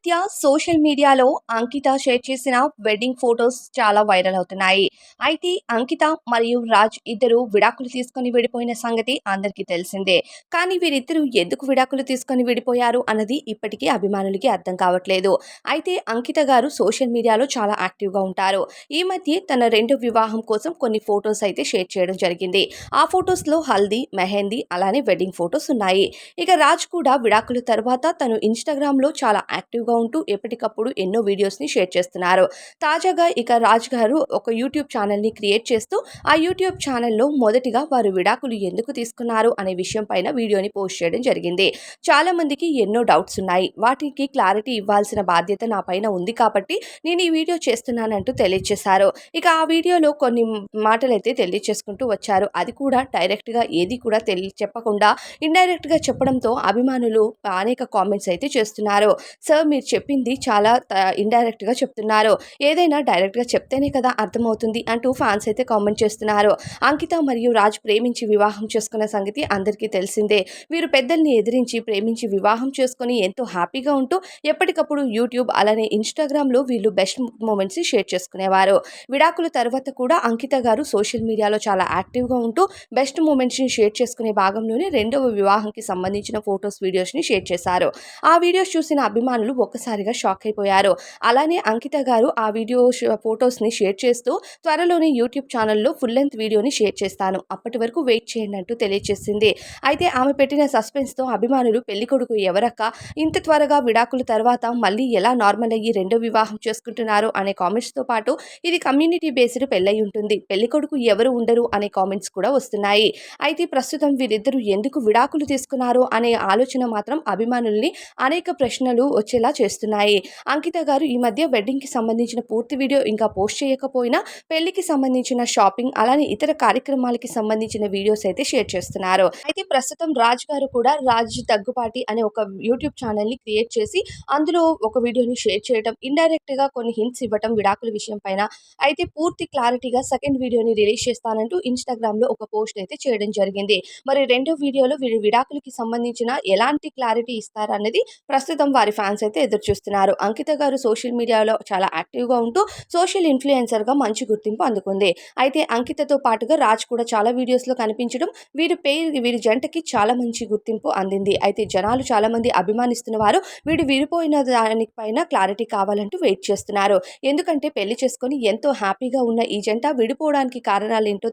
మధ్య సోషల్ మీడియాలో అంకిత షేర్ చేసిన వెడ్డింగ్ ఫోటోస్ చాలా వైరల్ అవుతున్నాయి. అయితే అంకిత మరియు రాజ్ ఇద్దరు విడాకులు తీసుకొని విడిపోయిన సంగతి అందరికీ తెలిసిందే. కానీ వీరిద్దరూ ఎందుకు విడాకులు తీసుకొని విడిపోయారు అన్నది ఇప్పటికీ అభిమానులకి అర్థం కావట్లేదు. అయితే అంకిత గారు సోషల్ మీడియాలో చాలా యాక్టివ్గా ఉంటారు. ఈ మధ్య తన రెండో వివాహం కోసం కొన్ని ఫోటోస్ అయితే షేర్ చేయడం జరిగింది. ఆ ఫోటోస్లో హల్దీ, మెహందీ అలానే వెడ్డింగ్ ఫోటోస్ ఉన్నాయి. ఇక రాజ్ కూడా విడాకుల తర్వాత తను ఇన్‌స్టాగ్రామ్‌లో చాలా యాక్టివ్‌గా ఉంటూ ఎప్పటికప్పుడు ఎన్నో వీడియోస్‌ని షేర్ చేస్తున్నారు. తాజాగా ఇక రాజ్ గారు ఒక యూట్యూబ్ ఛానెల్‌ని క్రియేట్ చేస్తూ ఆ యూట్యూబ్ ఛానెల్‌లో మొదటిగా వారు విడాకులు ఎందుకు తీసుకున్నారు అనే విషయం పైన వీడియోని పోస్ట్ చేయడం జరిగింది. చాలా మందికి ఎన్నో డౌట్స్ ఉన్నాయి. వాటికి క్లారిటీ ఇవ్వాల్సిన బాధ్యత నా పైన ఉంది కాబట్టి నేను ఈ వీడియో చేస్తున్నానంటూ తెలియజేశారు. ఇక ఆ వీడియోలో కొన్ని మాటలైతే తెలియచేసుకుంటూ వచ్చారు. అది కూడా డైరెక్ట్‌గా ఏది కూడా చెప్పకుండా ఇండైరెక్ట్‌గా చెప్పడంతో అభిమానులు అనేక కామెంట్స్ అయితే చేస్తున్నారు. సార్ మీరు చెప్పింది చాలా ఇండైరెక్ట్‌గా చెప్తున్నారు. ఏదైనా డైరెక్ట్‌గా చెప్తేనే కదా అర్థమవుతుంది అంటూ ఫ్యాన్స్ అయితే కామెంట్ చేస్తున్నారు. అంకిత మరియు రాజ్ ప్రేమించి వివాహం చేసుకున్న సంగతి అందరికీ తెలిసిందే. వీరు పెద్దల్ని ఎదిరించి ప్రేమించి వివాహం చేసుకొని ఎంతో హ్యాపీగా ఉంటూ ఎప్పటికప్పుడు యూట్యూబ్ అలానే ఇన్‌స్టాగ్రామ్‌లో వీళ్ళు బెస్ట్ మూమెంట్స్‌ని షేర్ చేసుకునేవారు. విడాకుల తర్వాత కూడా అంకిత గారు సోషల్ మీడియాలో చాలా యాక్టివ్‌గా ఉంటూ బెస్ట్ మూమెంట్స్‌ని షేర్ చేసుకునే భాగంలోనే రెండవ వివాహంకి సంబంధించిన ఫోటోస్, వీడియోస్‌ని షేర్ చేశారు. ఆ వీడియోస్ చూసిన అభిమానులు ఒక్కసారిగా షాక్ అయిపోయారు. అలానే అంకిత గారు ఆ ఫోటోస్‌ని షేర్ చేస్తూ త్వరలోనే యూట్యూబ్ ఛానెల్‌లో ఫుల్ లెంగ్త్ వీడియోని షేర్ చేస్తాను. అప్పటి వరకు వెయిట్ చేయండి అంటూ తెలియజేసింది. అయితే ఆమె పెట్టిన సస్పెన్స్‌తో అభిమానులు పెళ్ళికొడుకు ఎవరక్క ఇంత త్వరగా విడాకుల తర్వాత మళ్ళీ ఎలా నార్మల్ అయ్యి రెండో వివాహం చేసుకుంటున్నారు అనే కామెంట్స్‌తో పాటు ఇది కమ్యూనిటీ బేస్డ్ పెళ్లై ఉంటుంది. పెళ్ళికొడుకు ఎవరు ఉండరు అనే కామెంట్స్ కూడా వస్తున్నాయి. అయితే ప్రస్తుతం వీరిద్దరూ ఎందుకు విడాకులు తీసుకున్నారు అనే ఆలోచన మాత్రం అభిమానుల్ని అనేక ప్రశ్నలు వచ్చేలా చేస్తున్నాయి. అంకిత గారు ఈ మధ్య వెడ్డింగ్‌కి సంబంధించిన పూర్తి వీడియో ఇంకా పోస్ట్ చేయకపోయినా పెళ్లికి సంబంధించిన షాపింగ్ అలానే ఇతర కార్యక్రమాలకి సంబంధించిన వీడియోస్ అయితే షేర్ చేస్తున్నారు. అయితే ప్రస్తుతం రాజ్ గారు కూడా రాజ్ దగ్గుపాటి అనే ఒక యూట్యూబ్ ఛానెల్‌ని క్రియేట్ చేసి అందులో ఒక వీడియోని షేర్ చేయడం, ఇండైరెక్ట్‌గా కొన్ని హింట్స్ ఇవ్వటం విడాకుల విషయం పైన. అయితే పూర్తి క్లారిటీగా సెకండ్ వీడియోని రిలీజ్ చేస్తానంటూ ఇన్‌స్టాగ్రామ్‌లో ఒక పోస్ట్ అయితే చేయడం జరిగింది. మరి రెండో వీడియోలో వీరి విడాకులకి సంబంధించిన ఎలాంటి క్లారిటీ ఇస్తారన్నది ప్రస్తుతం వారి ఫ్యాన్స్ అయితే ఎదురు చూస్తున్నారు. అంకిత గారు సోషల్ మీడియాలో చాలా యాక్టివ్‌గా ఉంటూ సోషల్ ఇన్‌ఫ్లుయెన్సర్‌గా మంచి గుర్తింపు అందుకుంది. అయితే అంకితతో పాటుగా రాజ్ కూడా చాలా వీడియోస్‌లో కనిపించడం వీరి జంటకి చాలా మంచి గుర్తింపు అందింది. అయితే జనాలు చాలా మంది అభిమానిస్తున్న వారు వీడు విడిపోయిన దాని పైన క్లారిటీ కావాలంటూ వెయిట్ చేస్తున్నారు. ఎందుకంటే పెళ్లి చేసుకొని ఎంతో హ్యాపీగా ఉన్న ఈ జంట విడిపోవడానికి కారణాలేంటో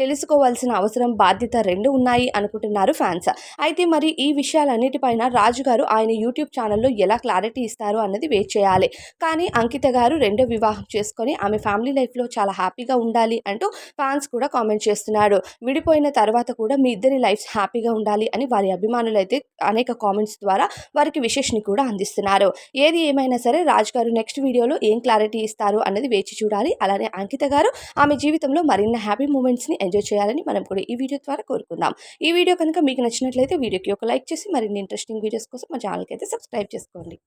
తెలుసుకోవాల్సిన అవసరం, బాధ్యత 2 ఉన్నాయి అనుకుంటున్నారు ఫ్యాన్స్. అయితే మరి ఈ విషయాలన్నిటిపైన రాజు గారు ఆయన యూట్యూబ్ ఛానెల్‌లో ఎలా క్లారిటీ ఇస్తారు అన్నది వెయిట్ చేయాలి. కానీ అంకిత గారు రెండో వివాహం చేసుకొని ఆమె ఫ్యామిలీ లైఫ్‌లో చాలా హ్యాపీగా ఉండాలి అంటూ ఫ్యాన్స్ కూడా కామెంట్ చేస్తున్నారు. విడిపోయిన తర్వాత కూడా మీ ఇద్దరి లైఫ్స్ హ్యాపీగా ఉండాలి అని వారి అభిమానులైతే అనేక కామెంట్స్ ద్వారా వారికి విషెస్‌ని కూడా అందిస్తున్నారు. ఏది ఏమైనా సరే రాజ్ గారు నెక్స్ట్ వీడియోలో ఏం క్లారిటీ ఇస్తారు అన్నది వేచి చూడాలి. అలానే అంకిత గారు ఆమె జీవితంలో మరిన్ని హ్యాపీ మూమెంట్స్‌ని ఎంజాయ్ చేయాలని మనం కూడా ఈ వీడియో ద్వారా కోరుకుందాం. ఈ వీడియో కనుక మీకు నచ్చినట్లయితే వీడియోకి ఒక లైక్ చేసి మరిన్ని ఇంట్రెస్టింగ్ వీడియోస్ కోసం మా ఛానల్‌కి అయితే సబ్స్క్రైబ్ చేసుకోండి.